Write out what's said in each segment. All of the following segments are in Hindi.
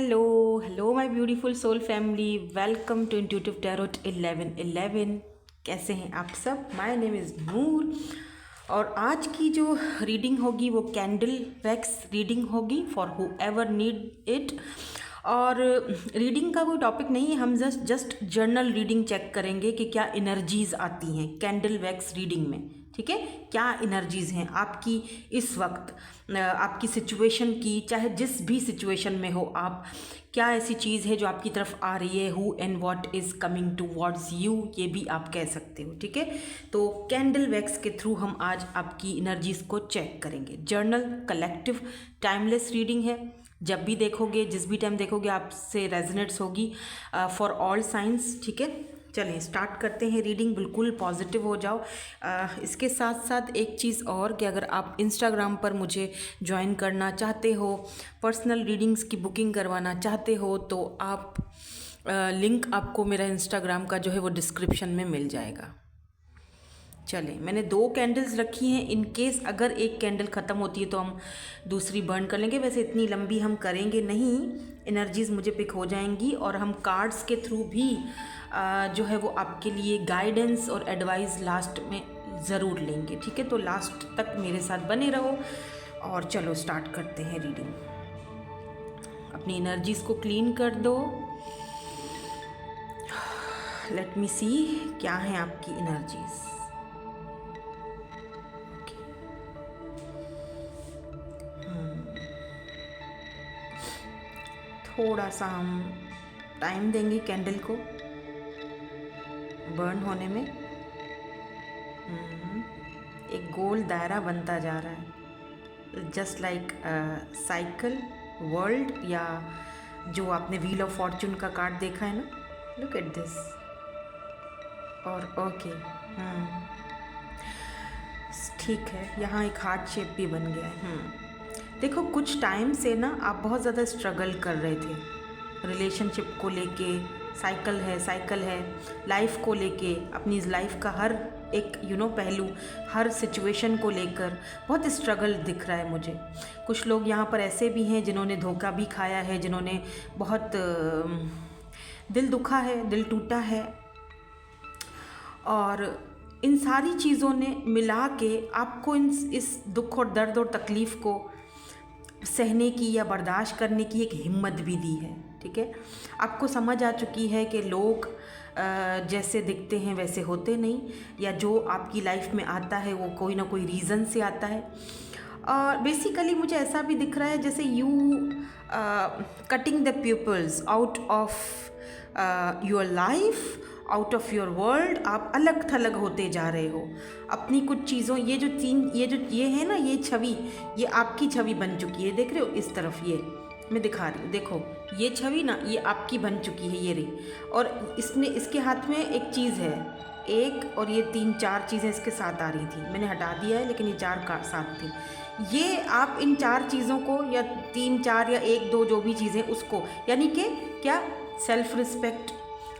Hello my beautiful soul family, welcome to intuitive tarot 1111। कैसे हैं आप सब? माय नेम इज़ नूर और आज की जो रीडिंग होगी वो कैंडल वैक्स रीडिंग होगी for who ever need it. और रीडिंग का कोई टॉपिक नहीं है, हम जस्ट जर्नल रीडिंग चेक करेंगे कि क्या एनर्जीज आती हैं कैंडल वैक्स रीडिंग में। ठीक है, क्या एनर्जीज हैं आपकी इस वक्त, आपकी सिचुएशन की, चाहे जिस भी सिचुएशन में हो आप, क्या ऐसी चीज़ है जो आपकी तरफ आ रही है, who and what is coming towards you, ये भी आप कह सकते हो। ठीक है, तो कैंडल वैक्स के थ्रू हम आज आपकी एनर्जीज को चेक करेंगे। जर्नल कलेक्टिव टाइमलेस रीडिंग है, जब भी देखोगे, जिस भी टाइम देखोगे आपसे रेजोनेट्स होगी फॉर ऑल साइंस। ठीक है, चलें स्टार्ट करते हैं रीडिंग। बिल्कुल पॉजिटिव हो जाओ। इसके साथ साथ एक चीज़ और कि अगर आप इंस्टाग्राम पर मुझे ज्वाइन करना चाहते हो, पर्सनल रीडिंग्स की बुकिंग करवाना चाहते हो, तो आप लिंक आपको मेरा इंस्टाग्राम का जो है वो डिस्क्रिप्शन में मिल जाएगा। चलें, मैंने 2 कैंडल्स रखी हैं, इन केस अगर एक कैंडल ख़त्म होती है तो हम दूसरी बर्न कर लेंगे। वैसे इतनी लंबी हम करेंगे नहीं, एनर्जीज मुझे पिक हो जाएंगी और हम कार्ड्स के थ्रू भी जो है वो आपके लिए गाइडेंस और एडवाइस लास्ट में ज़रूर लेंगे। ठीक है, तो लास्ट तक मेरे साथ बने रहो और चलो स्टार्ट करते हैं रीडिंग। अपनी एनर्जीज को क्लीन कर दो। लेट मी सी क्या है आपकी एनर्जीज। थोड़ा सा हम टाइम देंगे कैंडल को बर्न होने में। एक गोल दायरा बनता जा रहा है, जस्ट लाइक साइकिल वर्ल्ड, या जो आपने व्हील ऑफ फॉर्चून का कार्ड देखा है ना, लुक एट दिस। और ओके, ठीक है, यहाँ एक हार्ट शेप भी बन गया है। देखो, कुछ टाइम से ना आप बहुत ज़्यादा स्ट्रगल कर रहे थे रिलेशनशिप को लेके, साइकिल है लाइफ को लेके, अपनी लाइफ का हर एक पहलू, हर सिचुएशन को लेकर बहुत स्ट्रगल दिख रहा है मुझे। कुछ लोग यहाँ पर ऐसे भी हैं जिन्होंने धोखा भी खाया है, जिन्होंने बहुत दिल दुखा है, दिल टूटा है, और इन सारी चीज़ों ने मिला के आपको इस दुख और दर्द और तकलीफ़ को सहने की या बर्दाश्त करने की एक हिम्मत भी दी है। ठीक है, आपको समझ आ चुकी है कि लोग जैसे दिखते हैं वैसे होते नहीं, या जो आपकी लाइफ में आता है वो कोई ना कोई रीज़न से आता है। और बेसिकली मुझे ऐसा भी दिख रहा है जैसे you cutting the peoples out of your life, out of your world. आप अलग थलग होते जा रहे हो अपनी कुछ चीज़ों, ये है ना, ये छवि, ये आपकी छवि बन चुकी है। देख रहे हो इस तरफ, ये मैं दिखा रही हूँ, देखो ये छवि ना, ये आपकी बन चुकी है, ये रही। और इसके हाथ में एक चीज़ है, एक और ये 3-4 चीज़ें इसके साथ आ रही थी, मैंने हटा दिया है, लेकिन ये 4 का साथ थी। ये आप इन 4 चीज़ों को, या 3-4 या 1-2 जो भी चीज़ें, उसको, यानी कि क्या, सेल्फ रिस्पेक्ट,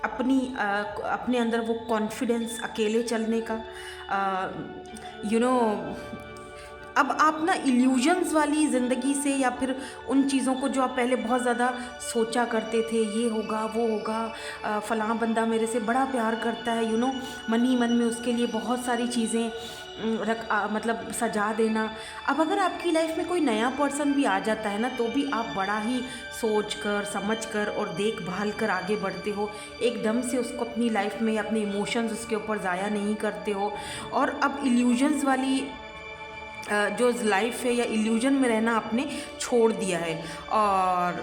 अपने अंदर वो कॉन्फिडेंस, अकेले चलने का, अब आप ना इल्यूजन्स वाली ज़िंदगी से, या फिर उन चीज़ों को जो आप पहले बहुत ज़्यादा सोचा करते थे, ये होगा वो होगा, फ़लाँ बंदा मेरे से बड़ा प्यार करता है, मन ही मन में उसके लिए बहुत सारी चीज़ें मतलब सजा देना। अब अगर आपकी लाइफ में कोई नया पर्सन भी आ जाता है ना, तो भी आप बड़ा ही सोच कर, समझ कर और देखभाल कर आगे बढ़ते हो, एकदम से उसको अपनी लाइफ में अपने इमोशंस उसके ऊपर ज़ाया नहीं करते हो। और अब इल्यूजन्स वाली जो लाइफ है, या इल्यूजन में रहना आपने छोड़ दिया है। और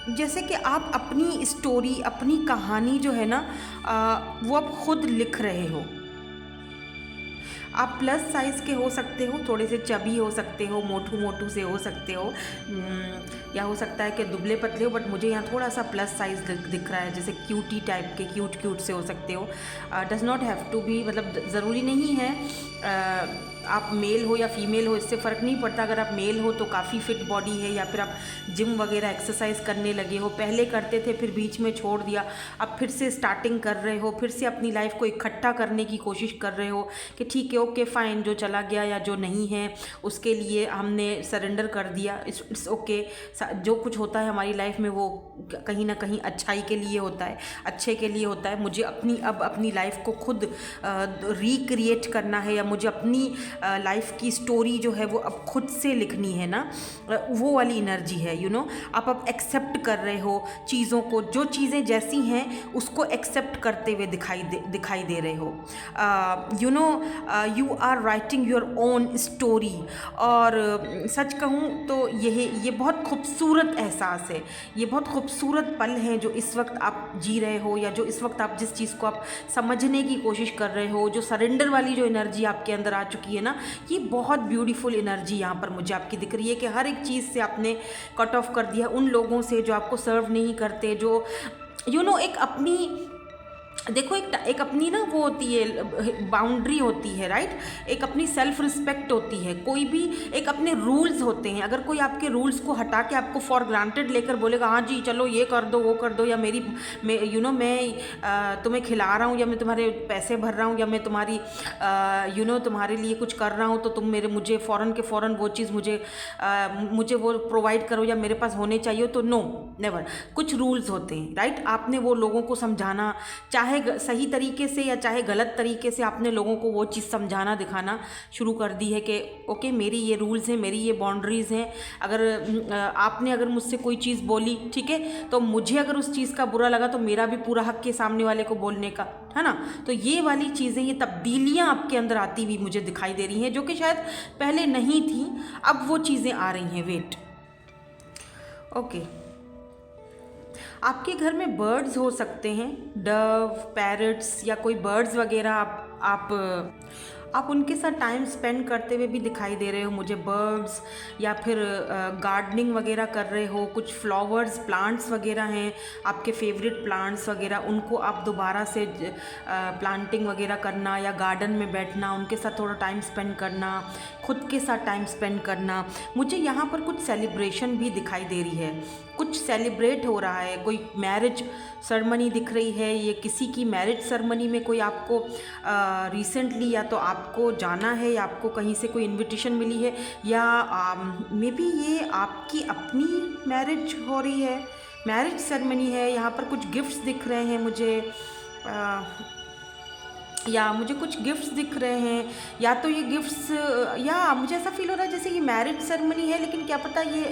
जैसे कि आप अपनी स्टोरी, अपनी कहानी जो है ना, वो आप खुद लिख रहे हो। आप प्लस साइज़ के हो सकते हो, थोड़े से चबी हो सकते हो, मोटू से हो सकते हो, या हो सकता है कि दुबले पतले हो, बट मुझे यहाँ थोड़ा सा प्लस साइज़ दिख रहा है, जैसे क्यूटी टाइप के, क्यूट से हो सकते हो। Does not have to be, मतलब ज़रूरी नहीं है आप मेल हो या फीमेल हो इससे फ़र्क नहीं पड़ता। अगर आप मेल हो तो काफ़ी फिट बॉडी है, या फिर आप जिम वगैरह एक्सरसाइज करने लगे हो, पहले करते थे फिर बीच में छोड़ दिया, अब फिर से स्टार्टिंग कर रहे हो, फिर से अपनी लाइफ को इकट्ठा करने की कोशिश कर रहे हो कि ठीक है ओके फ़ाइन, जो चला गया या जो नहीं है उसके लिए हमने सरेंडर कर दिया, इट्स ओके। जो कुछ होता है हमारी लाइफ में वो कहीं ना कहीं अच्छाई के लिए होता है, अच्छे के लिए होता है। मुझे अपनी लाइफ को खुद रिक्रिएट करना है, या मुझे अपनी लाइफ की स्टोरी जो है वो अब खुद से लिखनी है ना, वो वाली एनर्जी है। आप एक्सेप्ट कर रहे हो चीज़ों को, जो चीज़ें जैसी हैं उसको एक्सेप्ट करते हुए दिखाई दे रहे हो। You are writing your own story. और सच कहूँ तो ये बहुत खूबसूरत एहसास है, ये बहुत खूबसूरत पल हैं जो इस वक्त आप जी रहे हो, या जो इस वक्त आप जिस चीज़ को आप समझने की कोशिश कर रहे हो, जो सरेंडर वाली जो एनर्जी आपके अंदर आ चुकी है ना, ये बहुत ब्यूटीफुल एनर्जी यहाँ पर मुझे आपकी दिख रही है कि हर एक चीज़ से आपने कट ऑफ कर दिया, उन लोगों से जो आपको सर्व नहीं करते, जो एक अपनी देखो एक अपनी ना वो होती है बाउंड्री होती है, राइट। एक अपनी सेल्फ रिस्पेक्ट होती है, कोई भी एक अपने रूल्स होते हैं। अगर कोई आपके रूल्स को हटा के आपको फॉर ग्रांटेड लेकर बोलेगा हाँ जी चलो ये कर दो वो कर दो, या मैं तुम्हें खिला रहा हूँ, या मैं तुम्हारे पैसे भर रहा हूँ, या मैं तुम्हारी तुम्हारे लिए कुछ कर रहा हूँ, तो तुम मुझे फ़ौरन के फ़ौरन वो चीज़ मुझे वो प्रोवाइड करो या मेरे पास होने चाहिए, तो नो नेवर। कुछ रूल्स होते हैं, राइट। आपने वो लोगों को समझाना, चाहे सही तरीके से या चाहे गलत तरीके से, आपने लोगों को वो चीज़ समझाना दिखाना शुरू कर दी है कि ओके मेरी ये रूल्स हैं, मेरी ये बाउंड्रीज़ हैं। आपने अगर मुझसे कोई चीज़ बोली, ठीक है, तो मुझे अगर उस चीज़ का बुरा लगा तो मेरा भी पूरा हक है सामने वाले को बोलने का, है ना। तो ये वाली चीज़ें, ये तब्दीलियाँ आपके अंदर आती हुई मुझे दिखाई दे रही हैं, जो कि शायद पहले नहीं थी, अब वो चीज़ें आ रही हैं। Wait, okay. आपके घर में बर्ड्स हो सकते हैं, डव, पैरट्स, या कोई बर्ड्स वगैरह आप उनके साथ टाइम स्पेंड करते हुए भी दिखाई दे रहे हो मुझे। बर्ड्स, या फिर गार्डनिंग वगैरह कर रहे हो, कुछ फ्लावर्स, प्लांट्स वगैरह हैं आपके फेवरेट प्लांट्स वगैरह, उनको आप दोबारा से प्लांटिंग वगैरह करना, या गार्डन में बैठना, उनके साथ थोड़ा टाइम स्पेंड करना, खुद के साथ टाइम स्पेंड करना। मुझे यहाँ पर कुछ सेलिब्रेशन भी दिखाई दे रही है, कुछ सेलिब्रेट हो रहा है, कोई मैरिज सेरेमनी दिख रही है। ये किसी की मैरिज सेरेमनी में कोई आपको रिसेंटली या तो आपको जाना है, या आपको कहीं से कोई इनविटेशन मिली है, या मे बी ये आपकी अपनी मैरिज हो रही है, मैरिज सेरेमनी है। यहाँ पर कुछ गिफ्ट्स दिख रहे हैं मुझे, या मुझे कुछ गिफ्ट्स दिख रहे हैं, या तो ये गिफ्ट्स, या मुझे ऐसा फील हो रहा है जैसे ये मैरिज सेरेमनी है, लेकिन क्या पता ये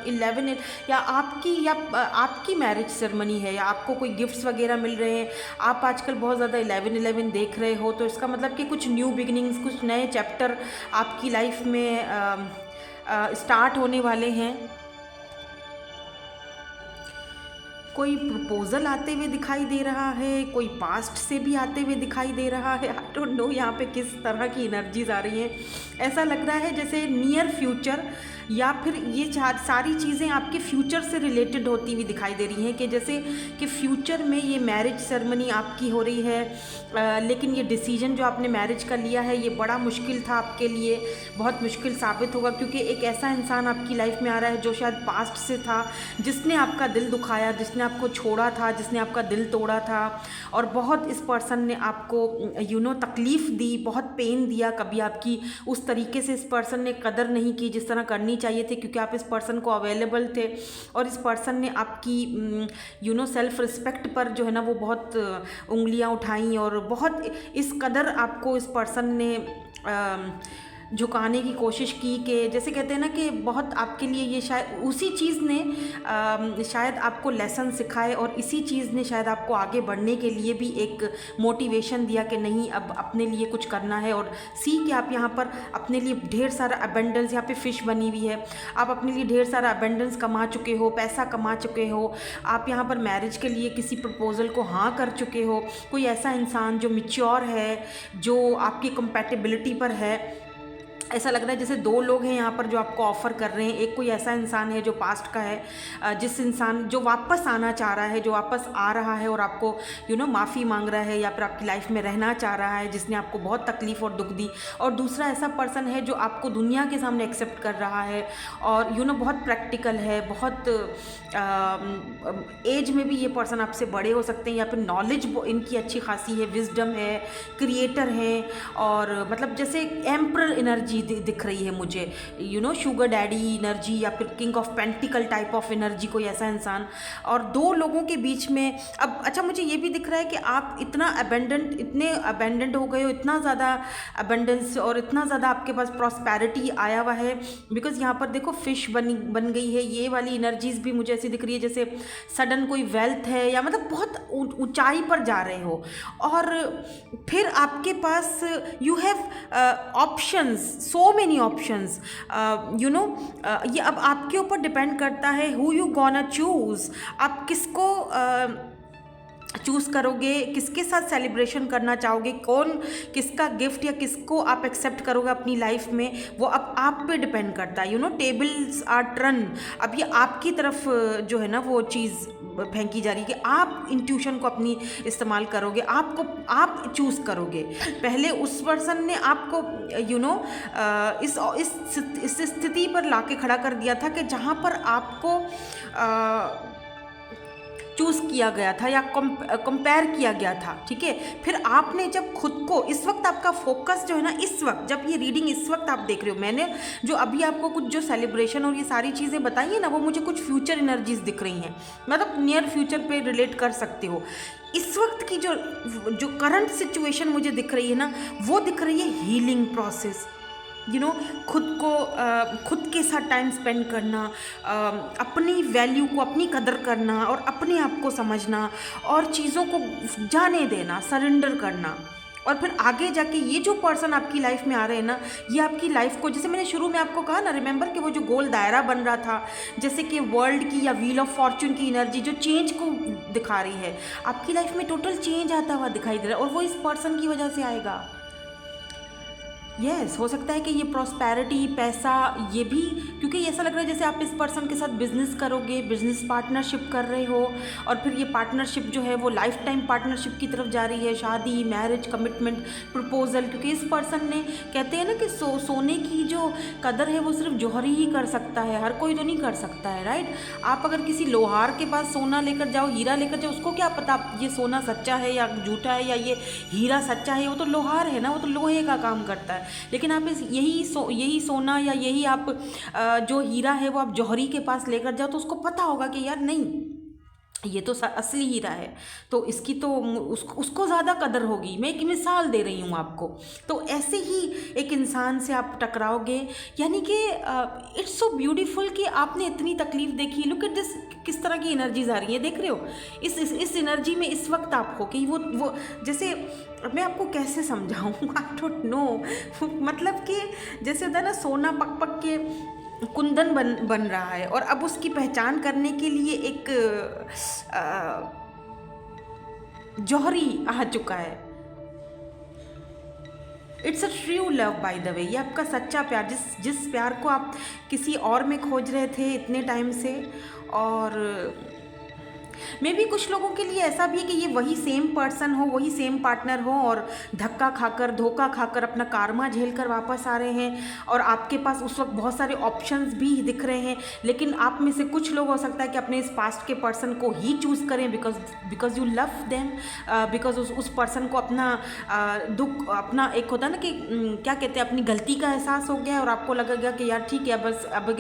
11 या आपकी मैरिज सेरेमनी है, या आपको कोई गिफ्ट्स वगैरह मिल रहे हैं। आप आजकल बहुत ज़्यादा 11/11 देख रहे हो, तो इसका मतलब कि कुछ न्यू बिगिनिंग्स, कुछ नए चैप्टर आपकी लाइफ में स्टार्ट होने वाले हैं। कोई प्रपोज़ल आते हुए दिखाई दे रहा है, कोई पास्ट से भी आते हुए दिखाई दे रहा है। आई डोंट नो यहाँ पे किस तरह की एनर्जीज आ रही हैं। ऐसा लग रहा है जैसे नियर फ्यूचर, या फिर ये सारी चीज़ें आपके फ्यूचर से रिलेटेड होती हुई दिखाई दे रही हैं, कि जैसे कि फ्यूचर में ये मैरिज सेरेमनी आपकी हो रही है, लेकिन ये डिसीजन जो आपने मैरिज का लिया है ये बड़ा मुश्किल था आपके लिए, बहुत मुश्किल साबित होगा, क्योंकि एक ऐसा इंसान आपकी लाइफ में आ रहा है जो शायद पास्ट से था, जिसने आपका दिल दुखाया, जिसने आपको छोड़ा था, जिसने आपका दिल तोड़ा था, और बहुत इस पर्सन ने आपको तकलीफ़ दी, बहुत पेन दिया। कभी आपकी उस तरीके से इस पर्सन ने कदर नहीं की जिस तरह करनी चाहिए थी, क्योंकि आप इस पर्सन को अवेलेबल थे, और इस पर्सन ने आपकी सेल्फ रिस्पेक्ट पर जो है ना वो बहुत उंगलियां उठाई, और बहुत इस कदर आपको इस पर्सन ने झुकाने की कोशिश की, कि जैसे कहते हैं ना कि बहुत आपके लिए ये शायद उसी चीज़ ने शायद आपको लेसन सिखाए, और इसी चीज़ ने शायद आपको आगे बढ़ने के लिए भी एक मोटिवेशन दिया कि नहीं अब अपने लिए कुछ करना है। और सी कि आप यहाँ पर अपने लिए ढेर सारा अबेंडेंस, यहाँ पे फिश बनी हुई है, आप अपने लिए ढेर सारा अबेंडेंस कमा चुके हो, पैसा कमा चुके हो, आप यहाँ पर मैरिज के लिए किसी प्रपोजल को हाँ कर चुके हो। कोई ऐसा इंसान जो मैच्योर है, जो आपकी कंपैटिबिलिटी पर है, ऐसा लग रहा है जैसे दो लोग हैं यहाँ पर जो आपको ऑफ़र कर रहे हैं। एक कोई ऐसा इंसान है जो पास्ट का है, जिस इंसान जो वापस आना चाह रहा है, जो वापस आ रहा है और आपको माफ़ी मांग रहा है या फिर आपकी लाइफ में रहना चाह रहा है, जिसने आपको बहुत तकलीफ़ और दुख दी। और दूसरा ऐसा पर्सन है जो आपको दुनिया के सामने एक्सेप्ट कर रहा है और बहुत प्रैक्टिकल है, बहुत एज में भी ये पर्सन आपसे बड़े हो सकते हैं या फिर नॉलेज इनकी अच्छी खासी है, विजडम है, क्रिएटर है और मतलब जैसे एम्परर एनर्जी दिख रही है मुझे, शुगर डैडी एनर्जी या फिर king of pentacle type of energy, कोई ऐसा इंसान। और दो लोगों के बीच में अब अच्छा मुझे ये भी दिख रहा है कि आप इतने अबेंडेंट हो गए हो, इतना ज़्यादा अबेंडेंस और इतना ज़्यादा आपके पास प्रॉस्पेरिटी आया हुआ है। बिकॉज यहाँ पर देखो फिश बन गई है, ये वाली एनर्जीज भी मुझे ऐसी दिख रही है जैसे सडन कोई वेल्थ है या मतलब बहुत ऊंचाई पर जा रहे हो। और फिर आपके पास you have options, so many options, ये अब आपके ऊपर डिपेंड करता है हु यू गोना चूज़। आप किसको चूज़ करोगे, किसके साथ सेलिब्रेशन करना चाहोगे, कौन किसका गिफ्ट या किसको आप एक्सेप्ट करोगे अपनी लाइफ में, वो अब आप पे डिपेंड करता है। Tables are turn. अब ये आपकी तरफ जो है ना वो चीज़ फेंकी जा रही है कि आप इंट्यूशन को अपनी इस्तेमाल करोगे, आप चूज़ करोगे। पहले उस पर्सन ने आपको इस स्थिति पर लाके खड़ा कर दिया था कि जहाँ पर आपको चूज़ किया गया था या कंपेयर किया गया था, ठीक है। फिर आपने जब खुद को, इस वक्त आपका फोकस जो है ना, इस वक्त जब ये रीडिंग इस वक्त आप देख रहे हो, मैंने जो अभी आपको कुछ जो सेलिब्रेशन और ये सारी चीज़ें बताई है ना, वो मुझे कुछ फ्यूचर एनर्जीज दिख रही हैं, मतलब नियर फ्यूचर पे रिलेट कर सकते हो। इस वक्त की जो करंट सिचुएशन मुझे दिख रही है ना, वो दिख रही है हीलिंग प्रोसेस। खुद के साथ टाइम स्पेंड करना, अपनी वैल्यू को, अपनी कदर करना और अपने आप को समझना और चीज़ों को जाने देना, सरेंडर करना। और फिर आगे जाके ये जो पर्सन आपकी लाइफ में आ रहे हैं ना, ये आपकी लाइफ को, जैसे मैंने शुरू में आपको कहा ना, रिमेंबर कि वो जो गोल दायरा बन रहा था, जैसे कि वर्ल्ड की या व्हील ऑफ फॉर्च्यून की एनर्जी जो चेंज को दिखा रही है, आपकी लाइफ में टोटल चेंज आता हुआ दिखाई दे रहा है और वो इस पर्सन की वजह से आएगा। यस, हो सकता है कि ये प्रॉस्पेरिटी, पैसा, ये भी, क्योंकि ऐसा लग रहा है जैसे आप इस पर्सन के साथ बिजनेस करोगे, बिजनेस पार्टनरशिप कर रहे हो और फिर ये पार्टनरशिप जो है वो लाइफ टाइम पार्टनरशिप की तरफ जा रही है, शादी, मैरिज, कमिटमेंट, प्रपोजल। क्योंकि इस पर्सन ने, कहते हैं ना कि सोने की जो कदर है वो सिर्फ जौहरी ही कर सकता है, हर कोई तो नहीं कर सकता है, राइट। आप अगर किसी लोहार के पास सोना लेकर जाओ, हीरा लेकर जाओ, उसको क्या पता ये सोना सच्चा है या झूठा है या ये हीरा सच्चा है, वो तो लोहार है ना, वो तो लोहे का काम करता है। लेकिन आप यही सोना या यही आप जो हीरा है वो आप जौहरी के पास लेकर जाओ तो उसको पता होगा कि यार नहीं, ये तो असली हीरा है, तो इसकी तो उसको ज़्यादा कदर होगी। मैं एक मिसाल दे रही हूँ आपको। तो ऐसे ही एक इंसान से आप टकराओगे, यानी कि इट्स सो ब्यूटीफुल कि आपने इतनी तकलीफ देखी। लुक एट दिस, किस तरह की एनर्जीज आ रही है, देख रहे हो। इस एनर्जी में इस वक्त आप हो कि वो जैसे, मैं आपको कैसे समझाऊँ, आई डोंट नो। मतलब कि जैसे होता है ना, सोना पक पक के कुंदन बन रहा है और अब उसकी पहचान करने के लिए एक जौहरी आ चुका है। It's a true love by the way, ये आपका सच्चा प्यार, जिस प्यार को आप किसी और में खोज रहे थे इतने टाइम से। और मे भी कुछ लोगों के लिए ऐसा भी है कि ये वही सेम पर्सन हो, वही सेम पार्टनर हो और धक्का खाकर, धोखा खाकर, अपना कारमा झेल कर वापस आ रहे हैं और आपके पास उस वक्त बहुत सारे ऑप्शंस भी दिख रहे हैं। लेकिन आप में से कुछ लोग हो सकता है कि अपने इस पास्ट के पर्सन को ही चूज़ करें because you love them, because उस पर्सन को अपना दुख, अपना एक होता है ना कि क्या कहते हैं, अपनी गलती का एहसास हो गया और आपको लगेगा कि यार ठीक है, बस अब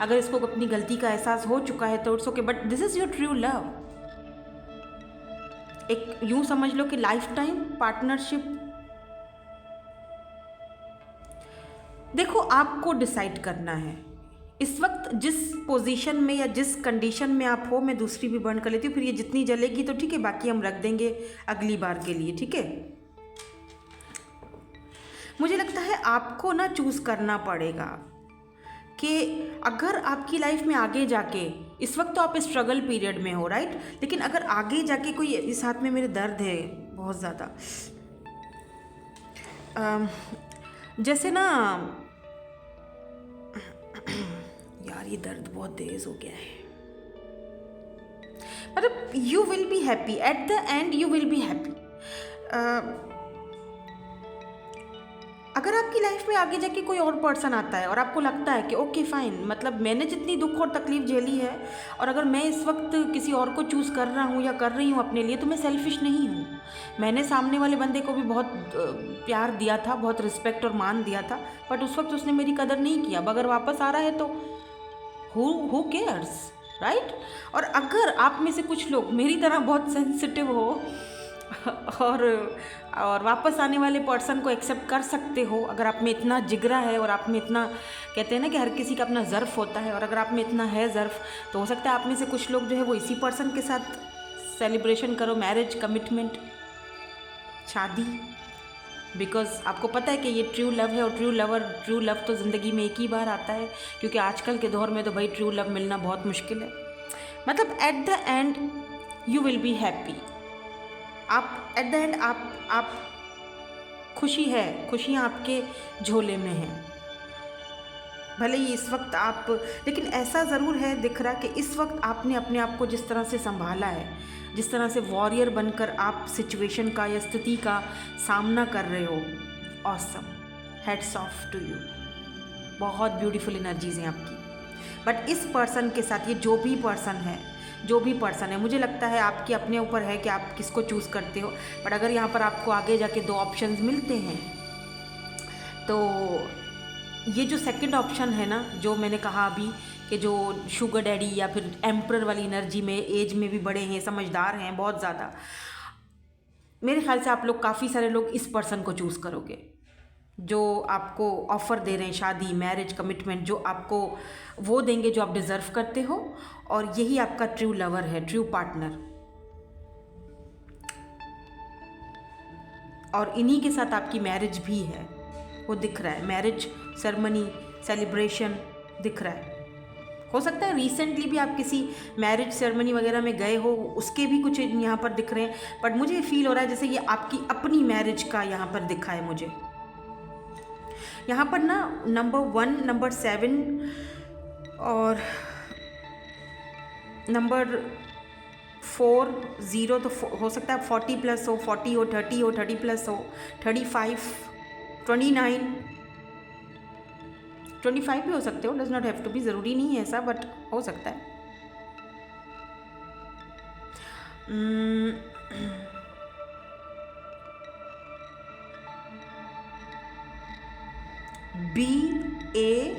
अगर इसको अपनी गलती का एहसास हो चुका है तो it's okay, but this is your true love. एक यूं समझ लो कि लाइफ टाइम पार्टनरशिप। देखो, आपको डिसाइड करना है इस वक्त जिस पोजीशन में या जिस कंडीशन में आप हो। मैं दूसरी भी बर्न कर लेती हूँ, फिर ये जितनी जलेगी तो ठीक है, बाकी हम रख देंगे अगली बार के लिए, ठीक है। मुझे लगता है आपको ना चूज करना पड़ेगा कि अगर आपकी लाइफ में आगे जाके, इस वक्त तो आप स्ट्रगल पीरियड में हो, राइट, लेकिन अगर आगे जाके कोई, इस हाथ में मेरे दर्द है बहुत ज़्यादा, जैसे ना यार ये दर्द बहुत तेज हो गया है, मतलब you will be happy at the end, you will be happy. अगर आपकी लाइफ में आगे जाके कोई और पर्सन आता है और आपको लगता है कि ओके फाइन, मतलब मैंने जितनी दुख और तकलीफ झेली है और अगर मैं इस वक्त किसी और को चूज़ कर रहा हूँ या कर रही हूँ अपने लिए, तो मैं सेल्फिश नहीं हूँ। मैंने सामने वाले बंदे को भी बहुत प्यार दिया था, बहुत रिस्पेक्ट और मान दिया था, बट उस वक्त उसने मेरी कदर नहीं किया। अब अगर वापस आ रहा है तो हु केयर्स, राइट? और अगर आप में से कुछ लोग मेरी तरह बहुत सेंसिटिव हो और वापस आने वाले पर्सन को एक्सेप्ट कर सकते हो, अगर आप में इतना जिगरा है और आप में इतना, कहते हैं ना कि हर किसी का अपना ज़र्फ़ होता है, और अगर आप में इतना है ज़र्फ़, तो हो सकता है आप में से कुछ लोग जो है वो इसी पर्सन के साथ सेलिब्रेशन करो, मैरिज, कमिटमेंट, शादी। बिकॉज आपको पता है कि ये ट्रू लव है, और ट्रू लव तो ज़िंदगी में एक ही बार आता है, क्योंकि आजकल के दौर में तो भाई ट्रू लव मिलना बहुत मुश्किल है। मतलब at the end you will be happy. आप एट द एंड आप खुशी है, खुशियाँ आपके झोले में हैं। भले ही इस वक्त आप, लेकिन ऐसा ज़रूर है दिख रहा कि इस वक्त आपने अपने आप को जिस तरह से संभाला है, जिस तरह से वॉरियर बनकर आप सिचुएशन का या स्थिति का सामना कर रहे हो, awesome, hats off to you. बहुत ब्यूटीफुल एनर्जीज़ हैं आपकी। बट इस पर्सन के साथ, ये जो भी पर्सन है, मुझे लगता है आपके अपने ऊपर है कि आप किसको चूज़ करते हो। बट अगर यहाँ पर आपको आगे जाके 2 ऑप्शंस मिलते हैं, तो ये जो सेकंड ऑप्शन है ना, जो मैंने कहा अभी कि जो शुगर डैडी या फिर एम्परर वाली एनर्जी में, एज में भी बड़े हैं, समझदार हैं बहुत ज़्यादा, मेरे ख्याल से आप लोग, काफ़ी सारे लोग इस पर्सन को चूज़ करोगे जो आपको ऑफ़र दे रहे हैं शादी, मैरिज, कमिटमेंट, जो आपको वो देंगे जो आप डिज़र्व करते हो, और यही आपका ट्रू लवर है, ट्रू पार्टनर। और इन्हीं के साथ आपकी मैरिज भी है, वो दिख रहा है, मैरिज सेरेमनी, सेलिब्रेशन दिख रहा है। हो सकता है रिसेंटली भी आप किसी मैरिज सेरेमनी वगैरह में गए हो, उसके भी कुछ यहाँ पर दिख रहे हैं, बट मुझे फील हो रहा है जैसे ये आपकी अपनी मैरिज का यहाँ पर दिखा है मुझे। यहाँ पर ना नंबर 1, नंबर 7 और नंबर 4, 0, तो हो सकता है 40 प्लस हो, 40 हो, 30 हो, 30 प्लस हो, 35, 29, 25 भी हो सकते हो, does not have to be, ज़रूरी नहीं है ऐसा, बट हो सकता है। BASZ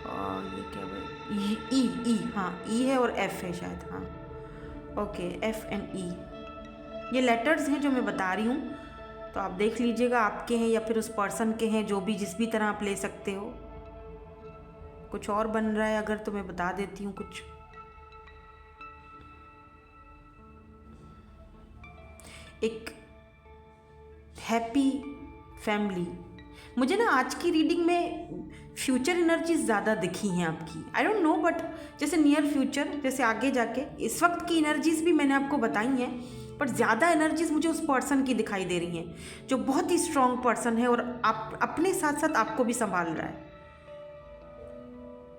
और ये क्या है, ई, हाँ ई है और F है शायद, हाँ ओके, F and E, ये लेटर्स हैं जो मैं बता रही हूँ, तो आप देख लीजिएगा आपके हैं या फिर उस पर्सन के हैं, जो भी जिस भी तरह आप ले सकते हो। कुछ और बन रहा है अगर, तो मैं बता देती हूँ कुछ। एक हैप्पी फैमिली, मुझे ना आज की रीडिंग में फ्यूचर एनर्जीज ज़्यादा दिखी हैं आपकी, आई डोंट नो, बट जैसे नियर फ्यूचर, जैसे आगे जाके, इस वक्त की एनर्जीज भी मैंने आपको बताई हैं, बट ज़्यादा एनर्जीज मुझे उस पर्सन की दिखाई दे रही हैं जो बहुत ही स्ट्रॉन्ग पर्सन है और आप अपने साथ साथ आपको भी संभाल रहा है,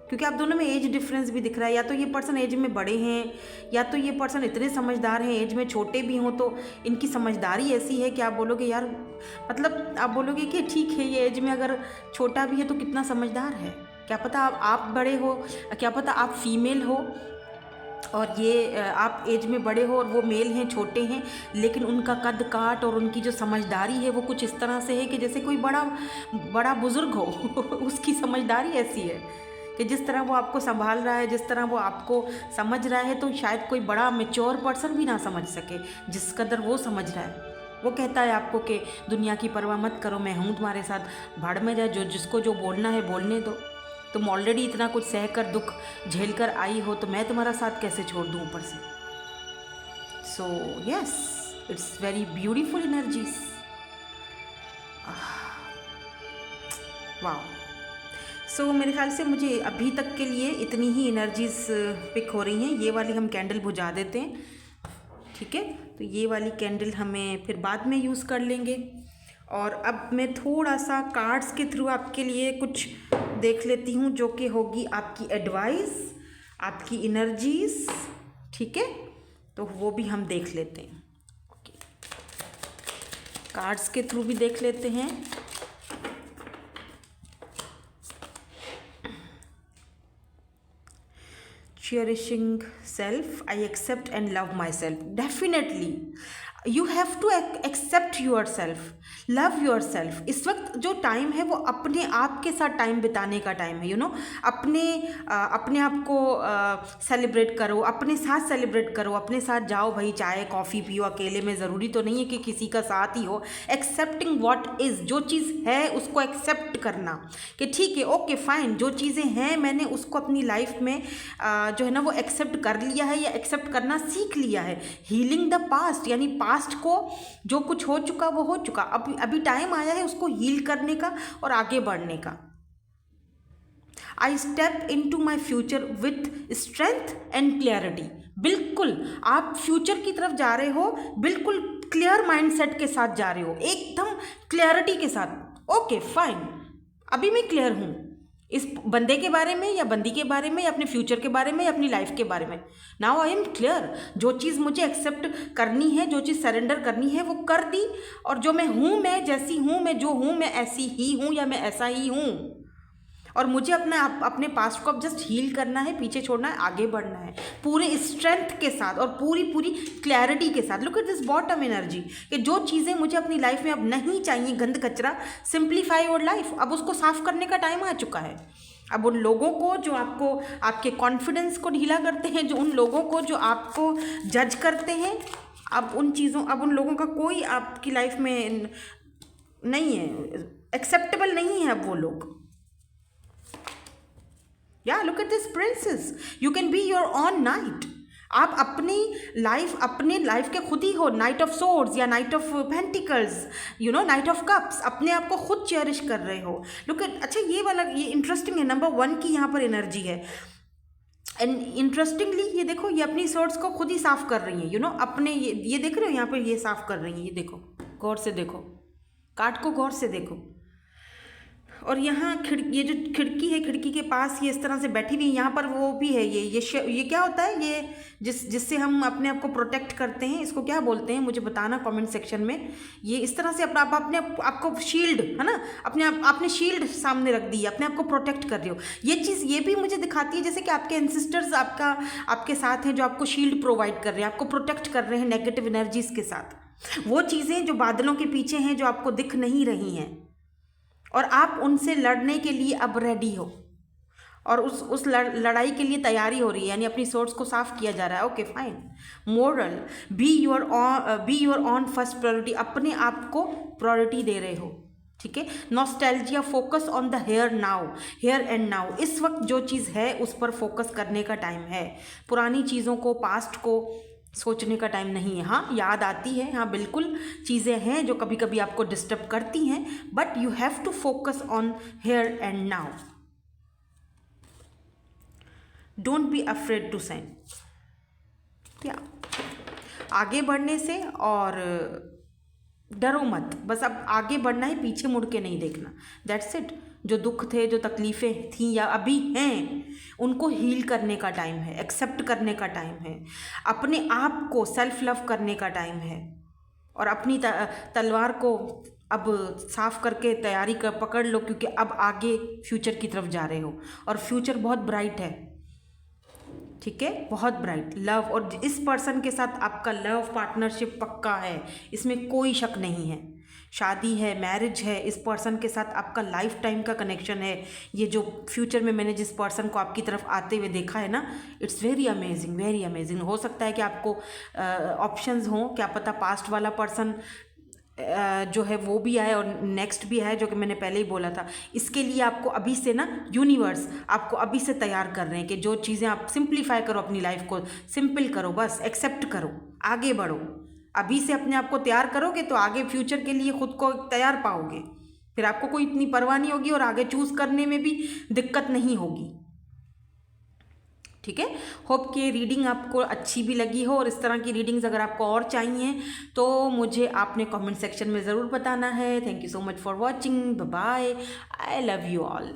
क्योंकि आप दोनों में एज डिफरेंस भी दिख रहा है। या तो ये पर्सन एज में बड़े हैं, या तो ये पर्सन इतने समझदार हैं, एज में छोटे भी हों तो इनकी समझदारी ऐसी है कि आप बोलोगे यार, मतलब आप बोलोगे कि ठीक है ये एज में अगर छोटा भी है तो कितना समझदार है। क्या पता आप बड़े हो, क्या पता आप फीमेल हो और ये आप एज में बड़े हो और वो मेल हैं, छोटे हैं, लेकिन उनका कद काट और उनकी जो समझदारी है वो कुछ इस तरह से है कि जैसे कोई बड़ा बुजुर्ग हो उसकी समझदारी ऐसी है कि जिस तरह वो आपको संभाल रहा है, जिस तरह वो आपको समझ रहा है, तो शायद कोई बड़ा मैच्योर पर्सन भी ना समझ सके जिस कदर वो समझ रहा है। वो कहता है आपको कि दुनिया की परवाह मत करो, मैं हूँ तुम्हारे साथ, भाड़ में जाए, जो जिसको जो बोलना है बोलने दो, तुम ऑलरेडी इतना कुछ सह कर, दुख झेल कर आई हो, तो मैं तुम्हारा साथ कैसे छोड़ दूँ ऊपर से। So yes, it's very beautiful energies. वाह। सो मेरे ख्याल से मुझे अभी तक के लिए इतनी ही एनर्जीज पिक हो रही हैं। ये वाली हम कैंडल बुझा देते हैं, ठीक है, तो ये वाली कैंडल हमें फिर बाद में यूज़ कर लेंगे। और अब मैं थोड़ा सा कार्ड्स के थ्रू आपके लिए कुछ देख लेती हूँ, जो कि होगी आपकी एडवाइस, आपकी एनर्जीज। ठीक है, तो वो भी हम देख लेते हैं। ओके, कार्ड्स के थ्रू भी देख लेते हैं। Cherishing self, I accept and love myself. Definitely you have to accept yourself, love yourself. इस वक्त जो टाइम है वो अपने आप के साथ टाइम बिताने का टाइम है। यू नो, अपने आप को सेलिब्रेट करो, अपने साथ सेलिब्रेट करो, अपने साथ जाओ भाई, चाय कॉफ़ी पियो अकेले में, ज़रूरी तो नहीं है कि किसी का साथ ही हो। एक्सेप्टिंग व्हाट इज़, जो चीज़ है उसको एक्सेप्ट करना कि ठीक है, ओके फाइन, जो चीज़ें हैं मैंने उसको अपनी लाइफ में जो है ना वो एक्सेप्ट कर लिया है या एक्सेप्ट करना सीख लिया है। हीलिंग द पास्ट, यानी पास्ट को जो कुछ हो चुका वो हो चुका, अभी टाइम आया है उसको हील करने का और आगे बढ़ने का। I step into my future with strength and clarity. बिल्कुल आप फ्यूचर की तरफ जा रहे हो, बिल्कुल क्लियर माइंडसेट के साथ जा रहे हो, एकदम क्लियरिटी के साथ। ओके फाइन, अभी मैं क्लियर हूँ इस बंदे के बारे में या बंदी के बारे में या अपने फ्यूचर के बारे में या अपनी लाइफ के बारे में। नाउ आई एम क्लियर, जो चीज़ मुझे एक्सेप्ट करनी है, जो चीज़ सरेंडर करनी है वो कर दी, और जो मैं हूँ, मैं जैसी हूँ, मैं जो हूँ, मैं ऐसी ही हूँ या मैं ऐसा ही हूँ। और मुझे अपने पास्ट को अब जस्ट हील करना है, पीछे छोड़ना है, आगे बढ़ना है पूरे स्ट्रेंथ के साथ और पूरी क्लैरिटी के साथ। Look at this bottom energy कि जो चीज़ें मुझे अपनी लाइफ में अब नहीं चाहिए, गंद कचरा, सिंप्लीफाई योर लाइफ, अब उसको साफ करने का टाइम आ चुका है। अब उन लोगों को जो आपको आपके कॉन्फिडेंस को ढीला करते हैं, जो उन लोगों को जो आपको जज करते हैं, अब उन लोगों का कोई आपकी लाइफ में नहीं है, एक्सेप्टेबल नहीं है अब वो लोग। Yeah, look at this princess. You can be your own knight. आप अपने लाइफ के खुद ही हो, नाइट ऑफ सोर्ड्स या night of pentacles, you know, night of cups, अपने आप को खुद चेरिश कर रहे हो। लुक एट, अच्छा ये इंटरेस्टिंग है, नंबर 1 की यहाँ पर एनर्जी है। एंड इंटरेस्टिंगली ये देखो, ये अपनी सोर्ड्स को खुद ही साफ कर रही हैं, यू नो, अपने ये देख रहे हो यहाँ पर, ये साफ कर रही हैं, ये देखो, गौर से देखो, कार्ड को गौर से देखो। और यहाँ ये जो खिड़की है, खिड़की के पास ये इस तरह से बैठी हुई है, यहाँ पर वो भी है। ये क्या होता है, ये जिससे हम अपने आप को प्रोटेक्ट करते हैं, इसको क्या बोलते हैं मुझे बताना कमेंट सेक्शन में। ये इस तरह से अपने आपको शील्ड है ना, आपने शील्ड सामने रख दी, अपने आप को प्रोटेक्ट कर रहे हो। ये चीज़ ये भी मुझे दिखाती है जैसे कि आपके एंसेस्टर्स आपके साथ हैं, जो आपको शील्ड प्रोवाइड कर रहे हैं, आपको प्रोटेक्ट कर रहे हैं नेगेटिव एनर्जीज के साथ। वो चीज़ें जो बादलों के पीछे हैं, जो आपको दिख नहीं रही हैं, और आप उनसे लड़ने के लिए अब रेडी हो, और उस लड़ाई के लिए तैयारी हो रही है, यानी अपनी सोर्स को साफ किया जा रहा है। Okay fine, moral, be your own first priority, अपने आप को प्रायोरिटी दे रहे हो। ठीक है, nostalgia, focus on the here and now. इस वक्त जो चीज़ है उस पर फोकस करने का टाइम है, पुरानी चीज़ों को, पास्ट को सोचने का टाइम नहीं है। हाँ, याद आती है, हाँ बिल्कुल, चीज़ें हैं जो कभी कभी आपको डिस्टर्ब करती हैं, but you have to focus on here and now. Don't be afraid to send, क्या आगे बढ़ने से, और डरो मत, बस अब आगे बढ़ना है, पीछे मुड़ के नहीं देखना। That's it. जो दुख थे, जो तकलीफ़ें थीं या अभी हैं, उनको हील करने का टाइम है, एक्सेप्ट करने का टाइम है, अपने आप को सेल्फ लव करने का टाइम है, और अपनी तलवार को अब साफ करके तैयारी पकड़ लो, क्योंकि अब आगे फ्यूचर की तरफ जा रहे हो, और फ्यूचर बहुत ब्राइट है। ठीक है, बहुत ब्राइट लव, और इस पर्सन के साथ आपका लव पार्टनरशिप पक्का है, इसमें कोई शक नहीं है। शादी है, मैरिज है, इस पर्सन के साथ आपका लाइफ टाइम का कनेक्शन है। ये जो फ्यूचर में मैंने जिस पर्सन को आपकी तरफ आते हुए देखा है ना, it's very amazing, very amazing. हो सकता है कि आपको ऑप्शंस हों, क्या पता पास्ट वाला पर्सन जो है वो भी आए और नेक्स्ट भी है, जो कि मैंने पहले ही बोला था। इसके लिए आपको अभी से ना, यूनिवर्स आपको अभी से तैयार कर रहे हैं कि जो चीज़ें आप सिंप्लीफाई करो, अपनी लाइफ को सिंपल करो, बस एक्सेप्ट करो, आगे बढ़ो। अभी से अपने आप को तैयार करोगे तो आगे फ्यूचर के लिए खुद को तैयार पाओगे, फिर आपको कोई इतनी परवाह नहीं होगी और आगे चूज़ करने में भी दिक्कत नहीं होगी। ठीक है। होप कि रीडिंग आपको अच्छी भी लगी हो, और इस तरह की रीडिंग्स अगर आपको और चाहिए तो मुझे आपने कमेंट सेक्शन में ज़रूर बताना है। Thank you so much for watching, bye bye, I love you all.